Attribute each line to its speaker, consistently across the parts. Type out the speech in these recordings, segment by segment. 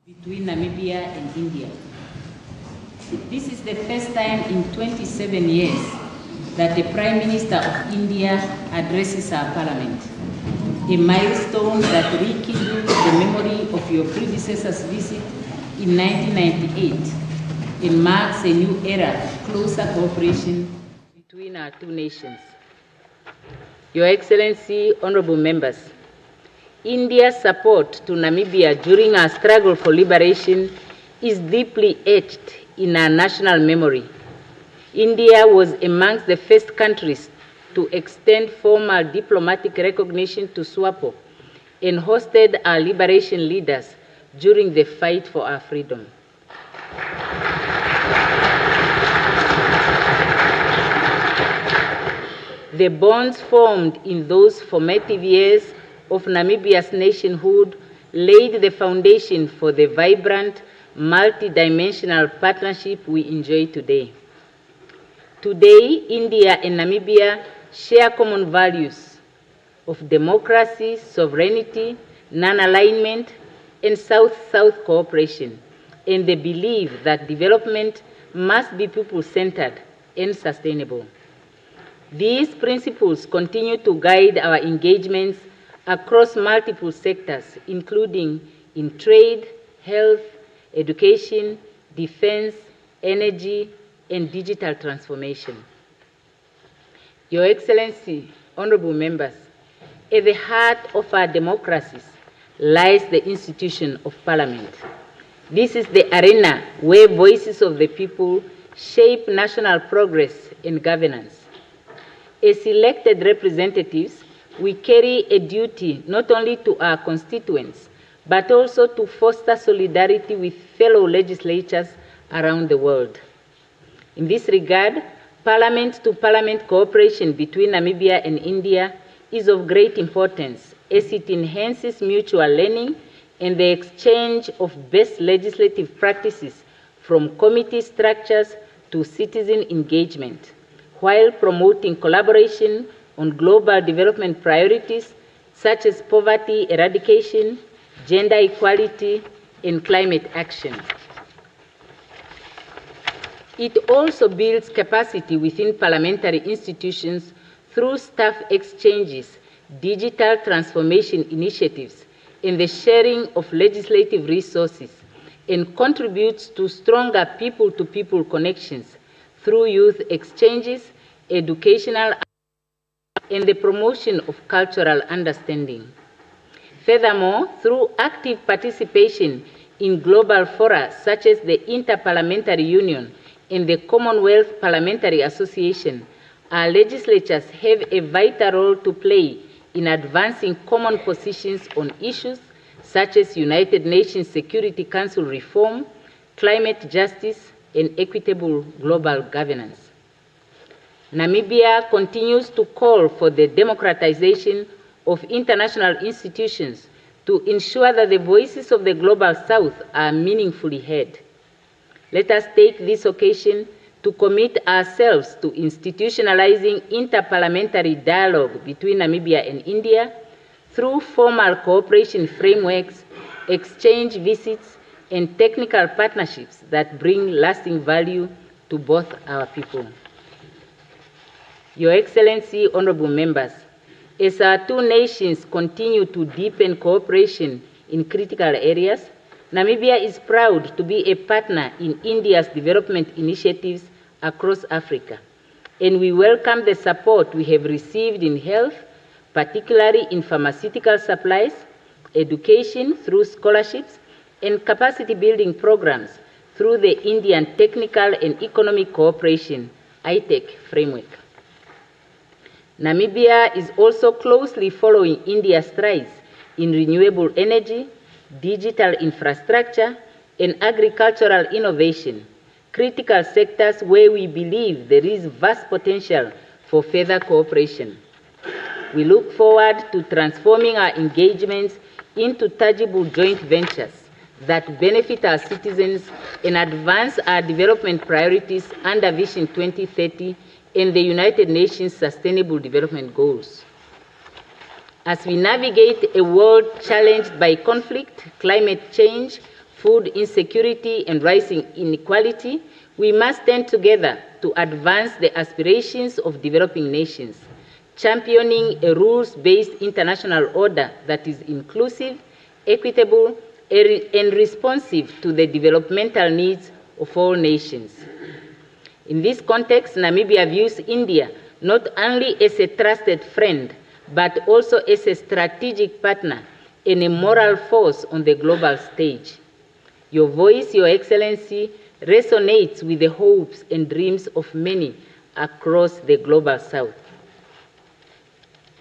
Speaker 1: between Namibia and India. This is the first time in 27 years that the Prime Minister of India addresses our Parliament, a milestone that rekindles the memory of your predecessor's visit in 1998 and marks a new era of closer cooperation between our two nations. Your Excellency, honorable members, India's support to Namibia during our struggle for liberation is deeply etched in our national memory. India was amongst the first countries to extend formal diplomatic recognition to SWAPO and hosted our liberation leaders during the fight for our freedom. The bonds formed in those formative years of Namibia's nationhood laid the foundation for the vibrant, multi-dimensional partnership we enjoy today. Today, India and Namibia share common values of democracy, sovereignty, non-alignment, and South-South cooperation, and the belief that development must be people-centered and sustainable. These principles continue to guide our engagements across multiple sectors, including in trade, health, education, defense, energy, and digital transformation. Your Excellency, honorable members, at the heart of our democracies lies the institution of Parliament. This is the arena where voices of the people shape national progress and governance. As elected representatives, we carry a duty not only to our constituents, but also to foster solidarity with fellow legislatures around the world. In this regard, parliament-to-parliament cooperation between Namibia and India is of great importance as it enhances mutual learning and the exchange of best legislative practices from committee structures to citizen engagement, while promoting collaboration on global development priorities such as poverty eradication, gender equality, and climate action. It also builds capacity within parliamentary institutions through staff exchanges, digital transformation initiatives, and the sharing of legislative resources, and contributes to stronger people-to-people connections through youth exchanges, educational, and the promotion of cultural understanding. Furthermore, through active participation in global fora such as the Inter-Parliamentary Union and the Commonwealth Parliamentary Association, our legislatures have a vital role to play in advancing common positions on issues such as United Nations Security Council reform, climate justice, and equitable global governance. Namibia continues to call for the democratization of international institutions to ensure that the voices of the Global South are meaningfully heard. Let us take this occasion to commit ourselves to institutionalizing interparliamentary dialogue between Namibia and India through formal cooperation frameworks, exchange visits, and technical partnerships that bring lasting value to both our people. Your Excellency, honorable members, as our two nations continue to deepen cooperation in critical areas, Namibia is proud to be a partner in India's development initiatives across Africa, and we welcome the support we have received in health, particularly in pharmaceutical supplies, education through scholarships, and capacity building programs through the Indian Technical and Economic Cooperation (ITEC) framework. Namibia is also closely following India's strides in renewable energy, digital infrastructure, and agricultural innovation, critical sectors where we believe there is vast potential for further cooperation. We look forward to transforming our engagements into tangible joint ventures that benefit our citizens and advance our development priorities under Vision 2030 and the United Nations Sustainable Development Goals. As we navigate a world challenged by conflict, climate change, food insecurity, and rising inequality, we must stand together to advance the aspirations of developing nations, championing a rules-based international order that is inclusive, equitable, and responsive to the developmental needs of all nations. In this context, Namibia views India not only as a trusted friend, but also as a strategic partner and a moral force on the global stage. Your voice, Your Excellency, resonates with the hopes and dreams of many across the global South.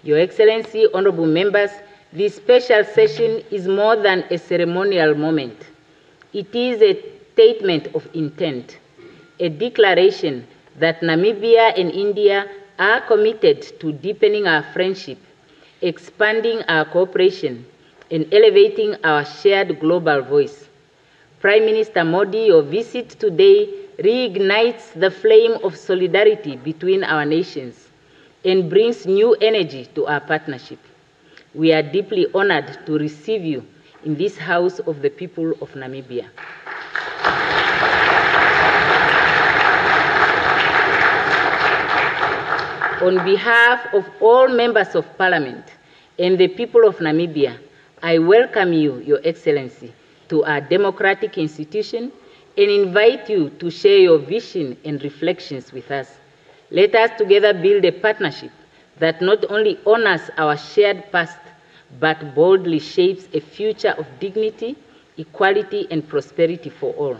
Speaker 1: Your Excellency, honorable members, this special session is more than a ceremonial moment. It is a statement of intent, a declaration that Namibia and India are committed to deepening our friendship, expanding our cooperation, and elevating our shared global voice. Prime Minister Modi, your visit today reignites the flame of solidarity between our nations and brings new energy to our partnership. We are deeply honored to receive you in this House of the People of Namibia. On behalf of all members of Parliament and the people of Namibia, I welcome you, Your Excellency, to our democratic institution and invite you to share your vision and reflections with us. Let us together build a partnership that not only honors our shared past, but boldly shapes a future of dignity, equality, and prosperity for all.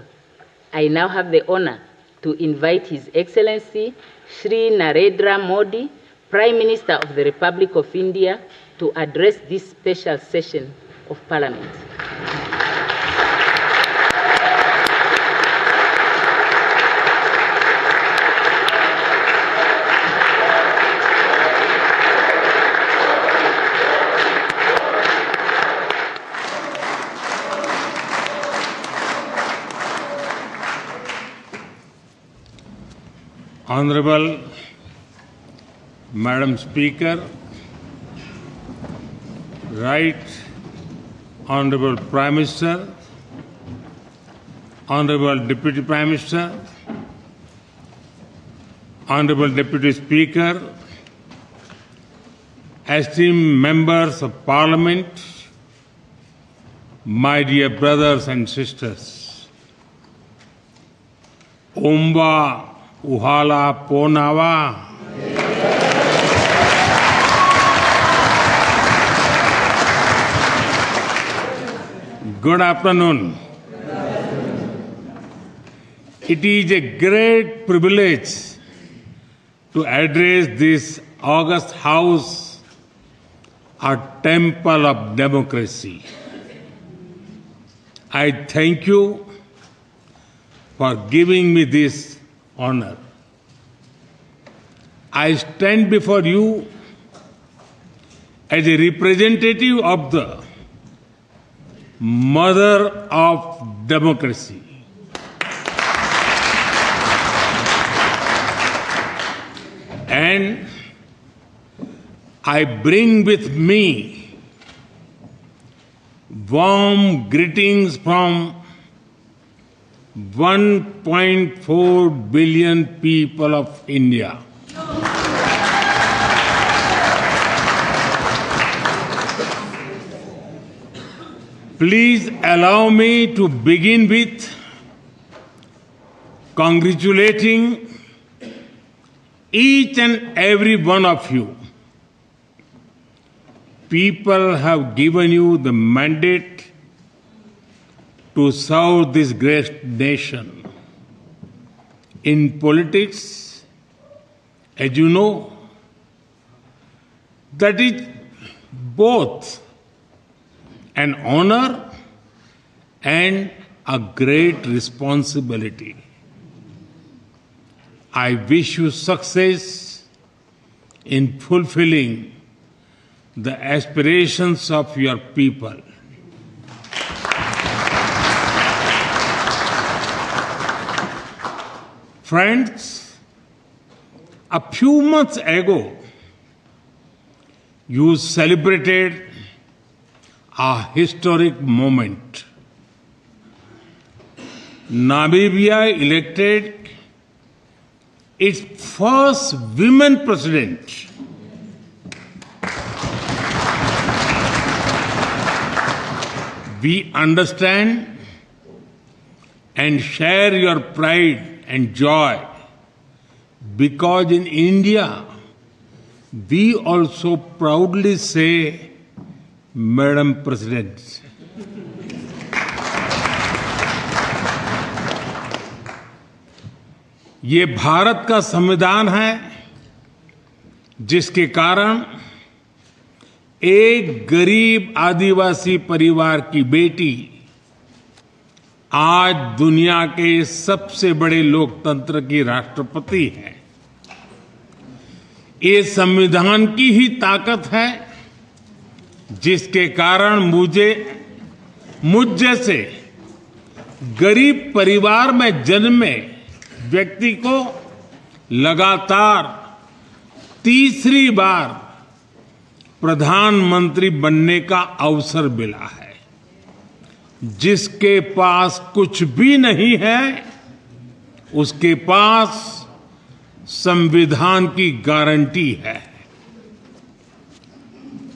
Speaker 1: I now have the honor to invite His Excellency Shri Narendra Modi, Prime Minister of the Republic of India, to address this special session of Parliament.
Speaker 2: Honorable Madam Speaker, Right Honorable Prime Minister, Honorable Deputy Prime Minister, Honorable Deputy Speaker, esteemed members of Parliament, my dear brothers and sisters, Omba Uhala Ponawa. Good afternoon. It is a great privilege to address this august house, a temple of democracy. I thank you for giving me this honor. I stand before you as a representative of the mother of democracy. And I bring with me warm greetings from 1.4 billion people of India. Please allow me to begin with congratulating each and every one of you. People have given you the mandate to serve this great nation. In politics, as you know, that is both an honor and a great responsibility. I wish you success in fulfilling the aspirations of your people. Friends, a few months ago, you celebrated a historic moment. Namibia elected its first women president. We understand and share your pride and joy because in India, we also proudly say, Madam President. ये भारत का संविधान है जिसके कारण एक गरीब आदिवासी परिवार की बेटी आज दुनिया के सबसे बड़े लोकतंत्र की राष्ट्रपति है। ये संविधान की ही ताकत है जिसके कारण मुझ जैसे गरीब परिवार में जन्मे व्यक्ति को लगातार तीसरी बार प्रधानमंत्री बनने का अवसर मिला है। जिसके पास कुछ भी नहीं है उसके पास संविधान की गारंटी है।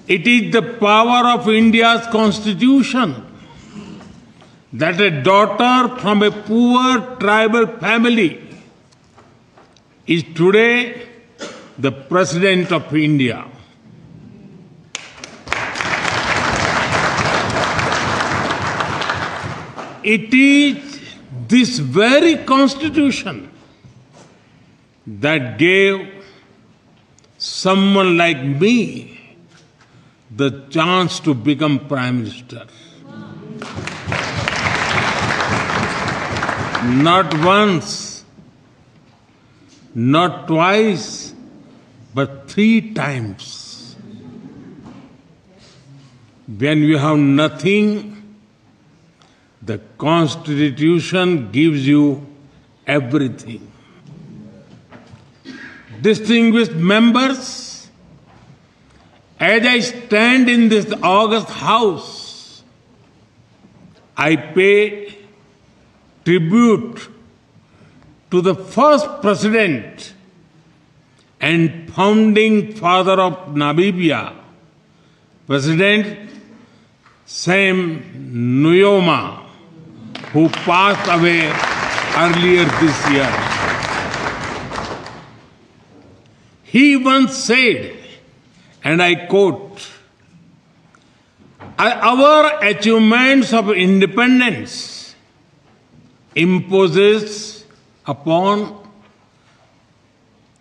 Speaker 2: It is the power of India's constitution that a daughter from a poor tribal family is today the President of India. It is this very constitution that gave someone like me the chance to become Prime Minister. Not once, not twice, but 3 times. When you have nothing, the Constitution gives you everything. Distinguished members, as I stand in this august house, I pay tribute to the first president and founding father of Namibia, President Sam Nujoma, who passed away earlier this year. He once said, and I quote, "Our achievements of independence imposes upon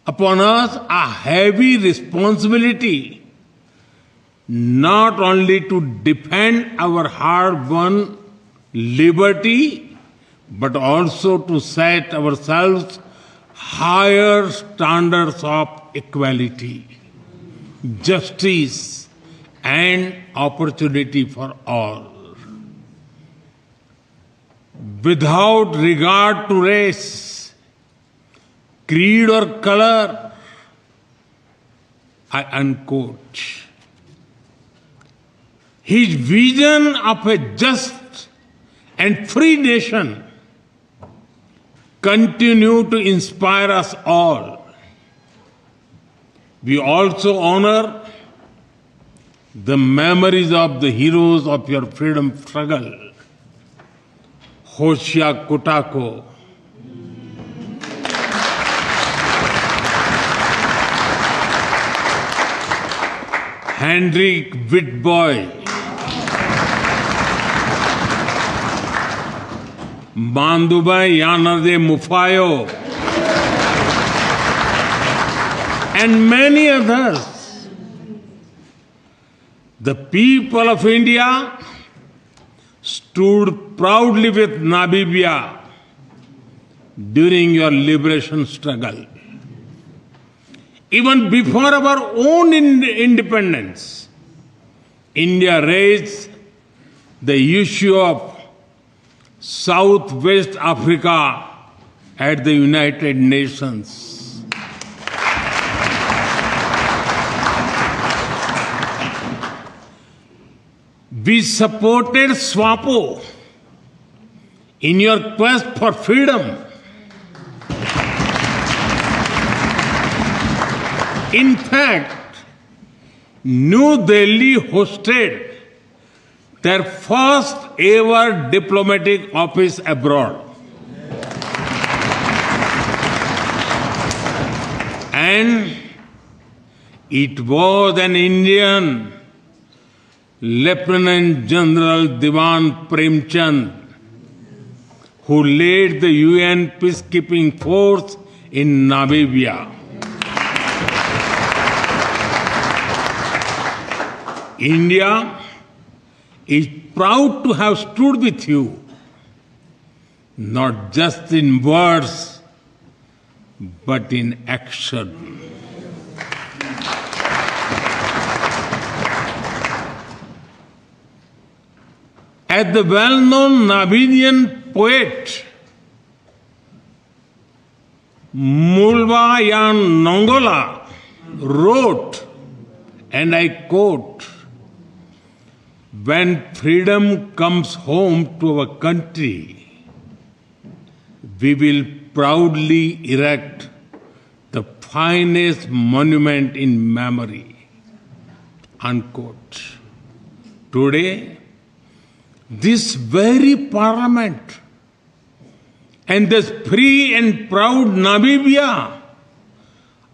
Speaker 2: us a heavy responsibility not only to defend our hard-won liberty, but also to set ourselves higher standards of equality, justice, and opportunity for all. Without regard to race, creed, or color," I unquote. His vision of a just and free nation continue to inspire us all. We also honor the memories of the heroes of your freedom struggle, Hosea Kutako, Hendrik Witbooi, Mandubai Yanade Mufayo, and many others. The people of India stood proudly with Namibia during your liberation struggle. Even before our own independence, India raised the issue of Southwest Africa at the United Nations. We supported SWAPO in your quest for freedom. In fact, New Delhi hosted their first ever diplomatic office abroad. And it was an Indian, Lieutenant General Diwan Premchand, who led the UN peacekeeping force in Namibia. India is proud to have stood with you, not just in words, but in action. As the well-known Namibian poet Mulvayan Nongola wrote, and I quote, "When freedom comes home to our country, we will proudly erect the finest monument in memory." Unquote. Today, this very parliament and this free and proud Namibia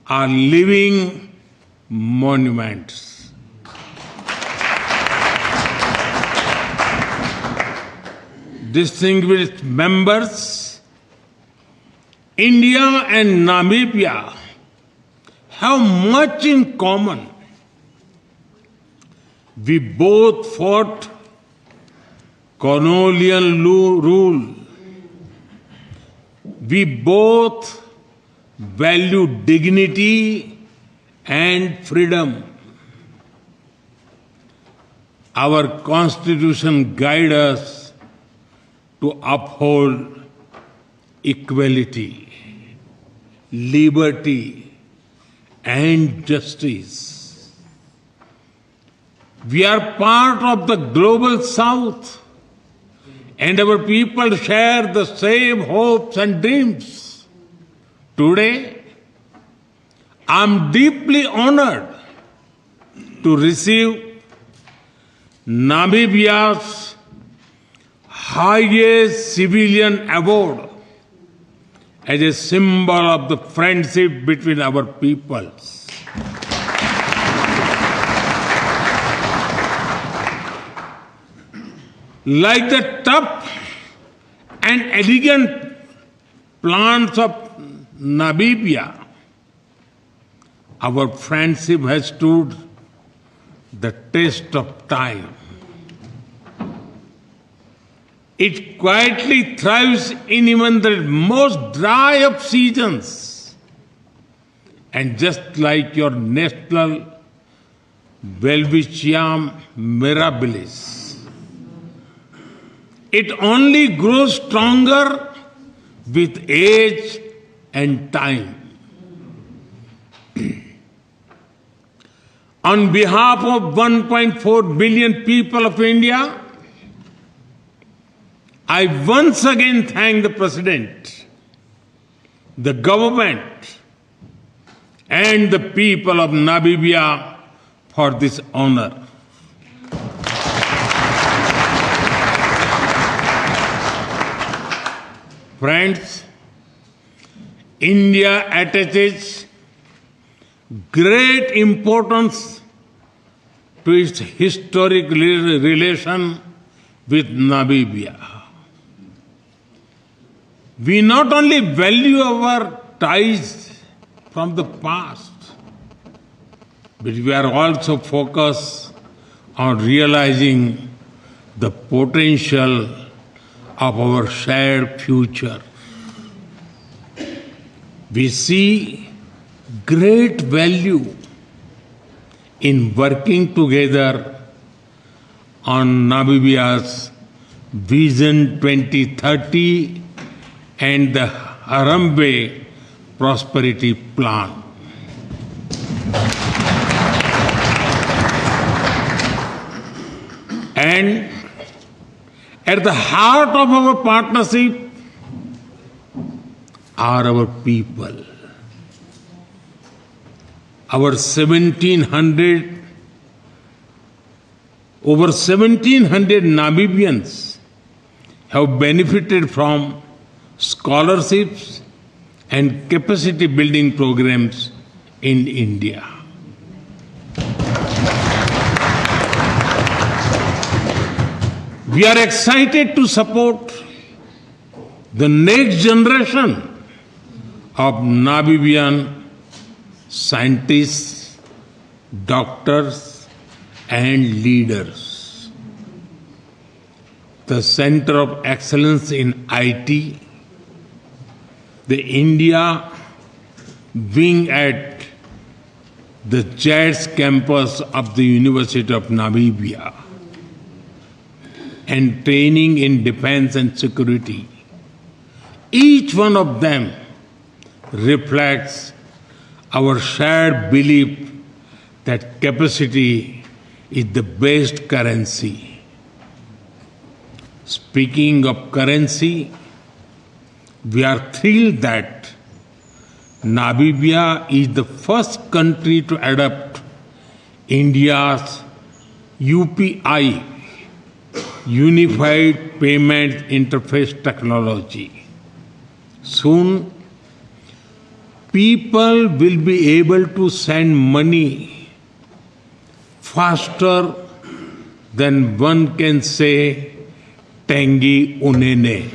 Speaker 2: are living monuments. Distinguished members, India and Namibia have much in common. We both fought colonial rule. We both value dignity and freedom. Our Constitution guides us to uphold equality, liberty, and justice. We are part of the global South, and our people share the same hopes and dreams. Today, I'm deeply honored to receive Namibia's highest civilian award as a symbol of the friendship between our peoples. Like the tough and elegant plants of Namibia, our friendship has stood the test of time. It quietly thrives in even the most dry of seasons. And just like your national Welwitschia mirabilis, it only grows stronger with age and time. On behalf of 1.4 billion people of India, I once again thank the President, the government, and the people of Namibia for this honor. Friends, India attaches great importance to its historic relation with Namibia. We not only value our ties from the past, but we are also focused on realizing the potential of our shared future. We see great value in working together on Namibia's Vision 2030 and the Harambee Prosperity Plan. And At the heart of our partnership are our people. Over 1,700 Namibians have benefited from scholarships and capacity building programs in India. We are excited to support the next generation of Namibian scientists, doctors, and leaders. The Center of Excellence in IT, the India wing at the JADS campus of the University of Namibia, and training in defense and security. Each one of them reflects our shared belief that capacity is the best currency. Speaking of currency, we are thrilled that Namibia is the first country to adopt India's UPI, Unified Payment Interface technology. Soon, people will be able to send money faster than one can say Tangi Unene.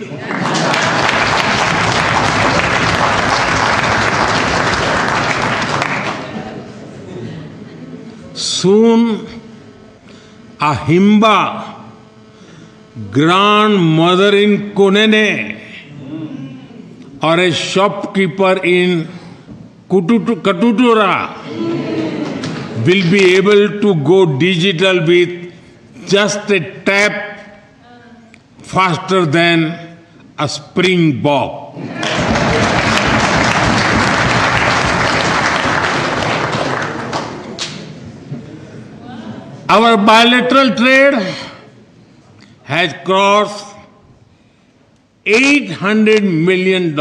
Speaker 2: Soon, a Himba, grandmother in Kunene, or a shopkeeper in Katutura will be able to go digital with just a tap faster than a springbok. Our bilateral trade has crossed $800 million.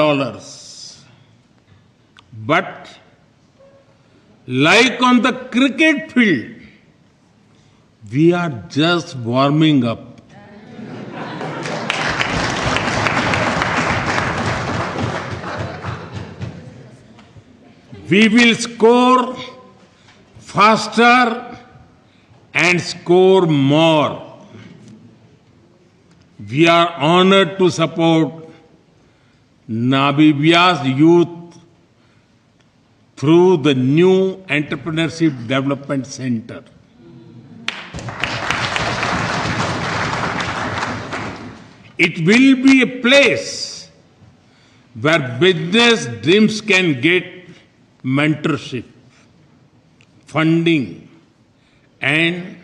Speaker 2: But like on the cricket field, we are just warming up. We will score faster and score more. We are honored to support Namibia's youth through the new Entrepreneurship Development Center. It will be a place where business dreams can get mentorship, funding, and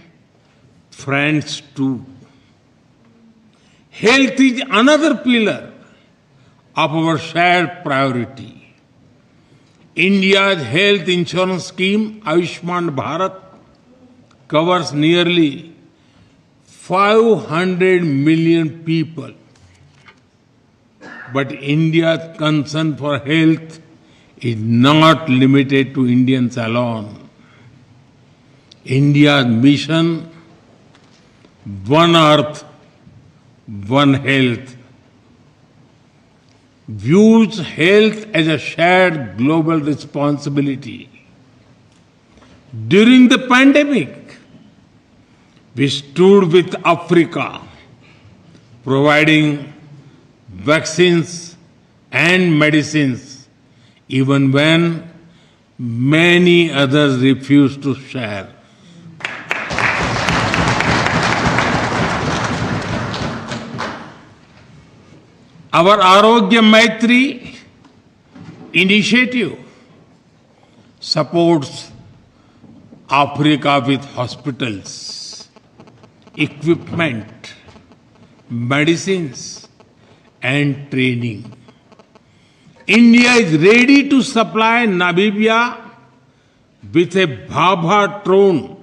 Speaker 2: friends too. Health is another pillar of our shared priority. India's health insurance scheme, Ayushman Bharat, covers nearly 500 million people. But India's concern for health is not limited to Indians alone. India's mission, One Earth, One Health, views health as a shared global responsibility. During the pandemic, we stood with Africa, providing vaccines and medicines, even when many others refused to share. Our Arogya Maitri initiative supports Africa with hospitals, equipment, medicines, and training. India is ready to supply Namibia with a Bhabhatron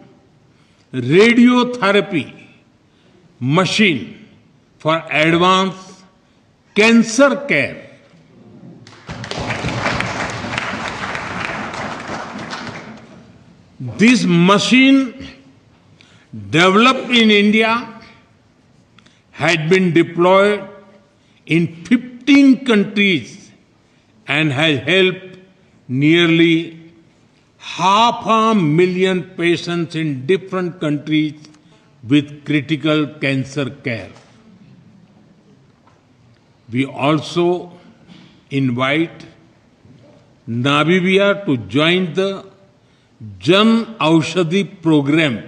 Speaker 2: radiotherapy machine for advanced cancer care. This machine, developed in India, had been deployed in 15 countries and has helped nearly 500,000 patients in different countries with critical cancer care. We also invite Namibia to join the Jan Aushadhi program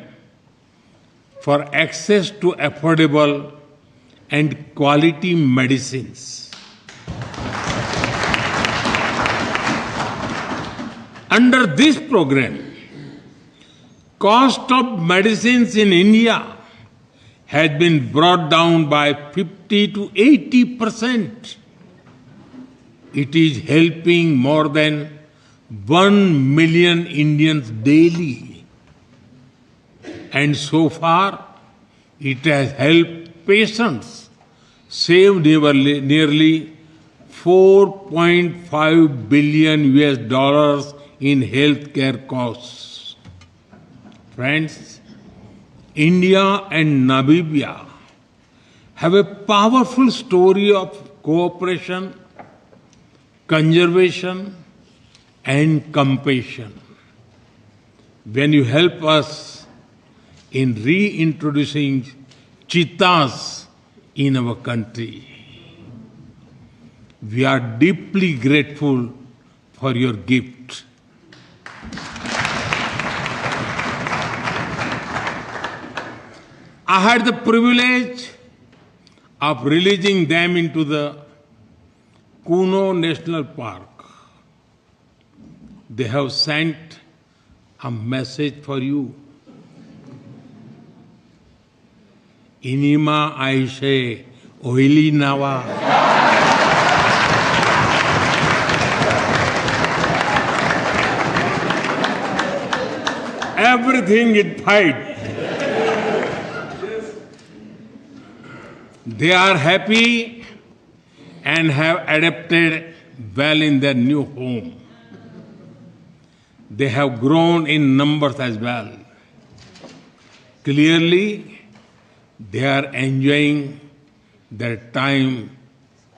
Speaker 2: for access to affordable and quality medicines. Under this program, cost of medicines in India has been brought down by 50 to 80%. It is helping more than 1 million Indians daily. And so far, it has helped patients save nearly $4.5 billion in healthcare costs. Friends, India and Namibia have a powerful story of cooperation, conservation, and compassion. When you help us in reintroducing cheetahs in our country, we are deeply grateful for your gift. I had the privilege of releasing them into the Kuno National Park. They have sent a message for you. Inima Aishe Oili Nawa. Everything is fine. They are happy and have adapted well in their new home. They have grown in numbers as well. Clearly, they are enjoying their time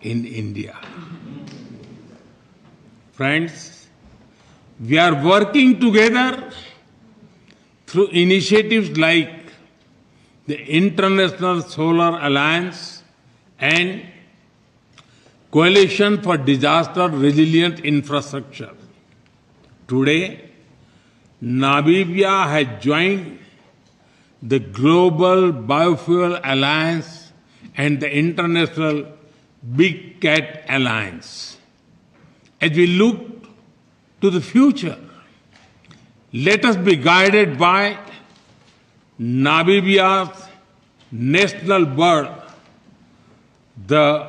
Speaker 2: in India. Friends, we are working together through initiatives like the International Solar Alliance and Coalition for Disaster Resilient Infrastructure. Today, Namibia has joined the Global Biofuel Alliance and the International Big Cat Alliance. As we look to the future, let us be guided by Namibia's national bird, the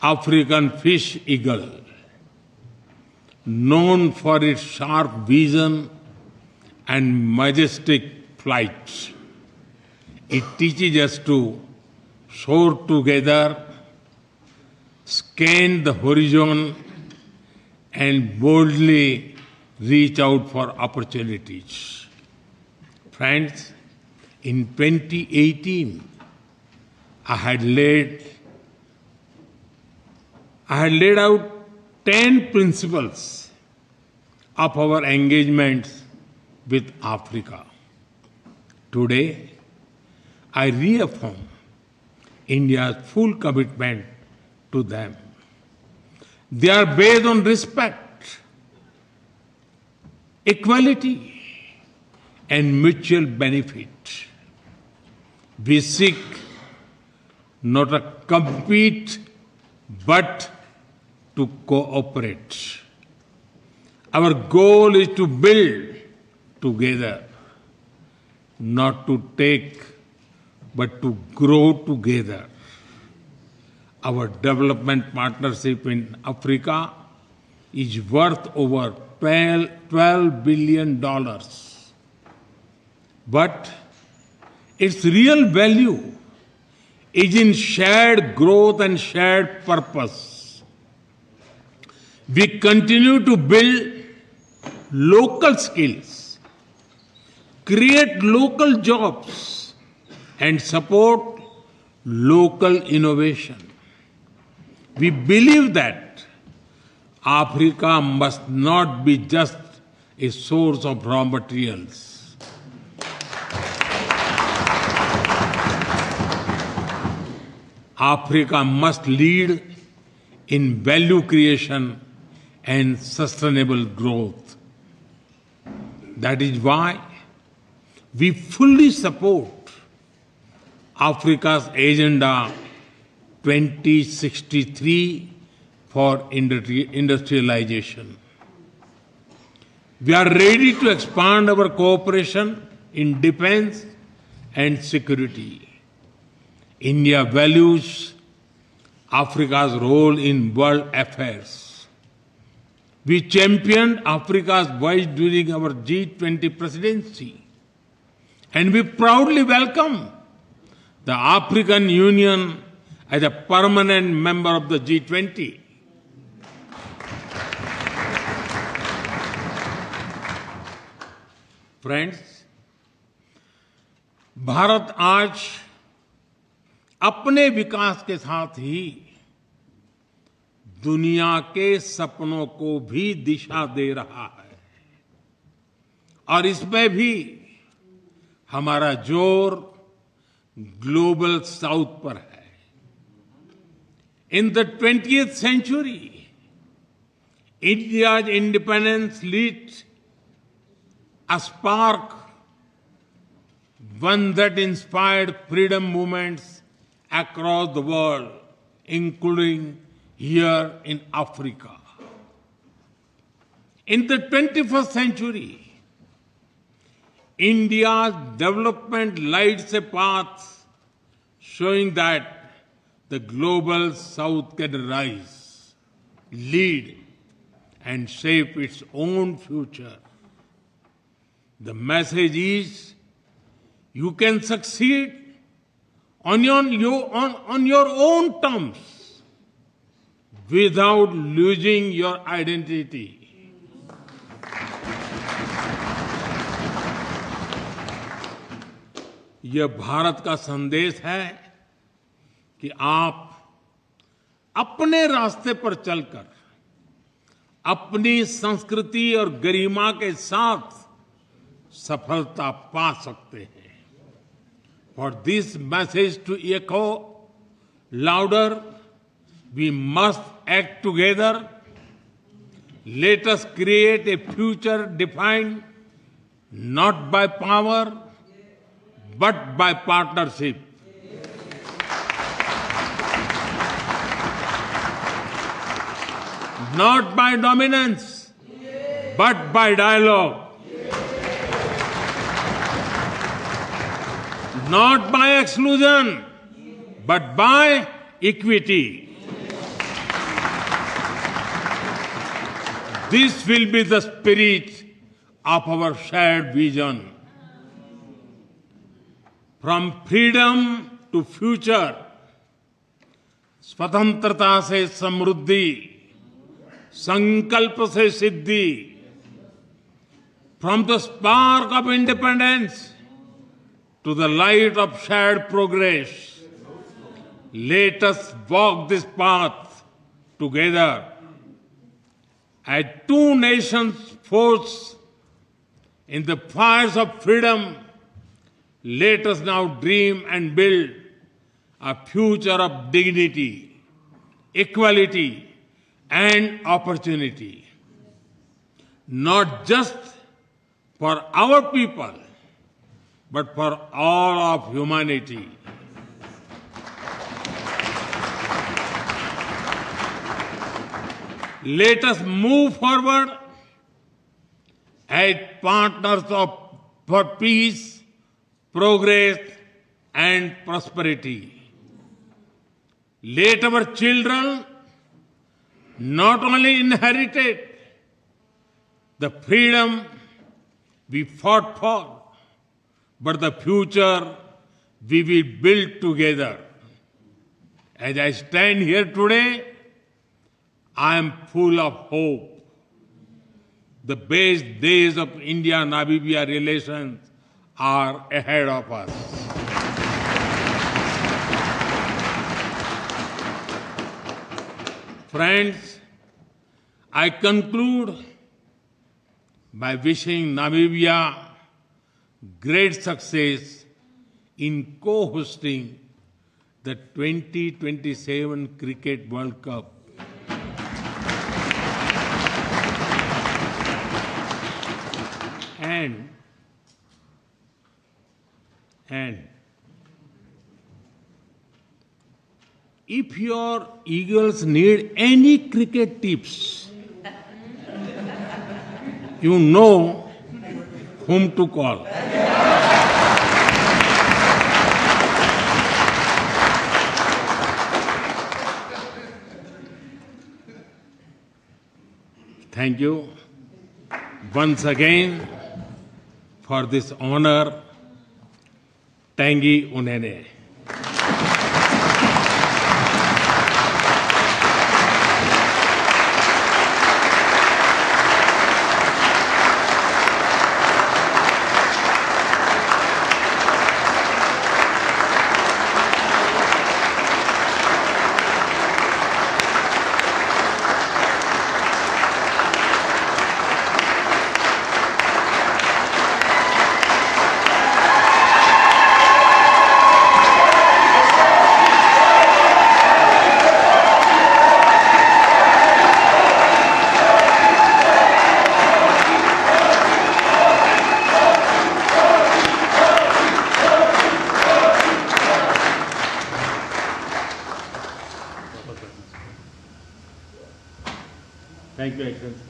Speaker 2: African fish eagle. Known for its sharp vision and majestic flight. It teaches us to soar together, scan the horizon, and boldly reach out for opportunities. Friends, in 2018, I had laid out 10 principles of our engagements with Africa. Today, I reaffirm India's full commitment to them. They are based on respect, equality, and mutual benefit. We seek not to compete, but to cooperate. Our goal is to build together, not to take, but to grow together. Our development partnership in Africa is worth over $12 billion. But its real value is in shared growth and shared purpose. We continue to build local skills, create local jobs, and support local innovation. We believe that Africa must not be just a source of raw materials. Africa must lead in value creation and sustainable growth. That is why we fully support Africa's Agenda 2063 for industrialization. We are ready to expand our cooperation in defense and security. India values Africa's role in world affairs. We championed Africa's voice during our G20 presidency, and we proudly welcome the African Union as a permanent member of the G20. Friends, Bharat आज अपने विकास के साथ ही दुनिया के सपनों को भी दिशा दे रहा है, और इसमें भी हमारा जोर ग्लोबल साउथ पर है. In the 20th century, India's independence lit a spark, one that inspired freedom movements across the world, including here in Africa. In the 21st century, India's development lights a path showing that the global south can rise, lead, and shape its own future. The message is, you can succeed on your own terms without losing your identity. यह भारत का संदेश है कि आप अपने रास्ते पर चलकर अपनी संस्कृति और गरिमा के साथ सफलता पा सकते हैं. For this message to echo louder, we must act together. Let us create a future defined not by power, but by partnership. Not by dominance, but by dialogue. Not by exclusion, but by equity. This will be the spirit of our shared vision. From freedom to future, स्वतंत्रता से समृद्धि, संकल्प से सिद्धि. From the spark of independence to the light of shared progress, let us walk this path together. As two nations forged in the fires of freedom, let us now dream and build a future of dignity, equality, and opportunity. Not just for our people, but for all of humanity. Let us move forward as partners for peace, progress, and prosperity. Let our children not only inherit the freedom we fought for, but the future we will build together. As I stand here today, I am full of hope. The best days of India-Namibia relations are ahead of us. Friends, I conclude by wishing Namibia great success in co-hosting the 2027 Cricket World Cup. And if your Eagles need any cricket tips, you know whom to call. Thank you once again for this honor, Tanguy Unene. Thank you, Excellency.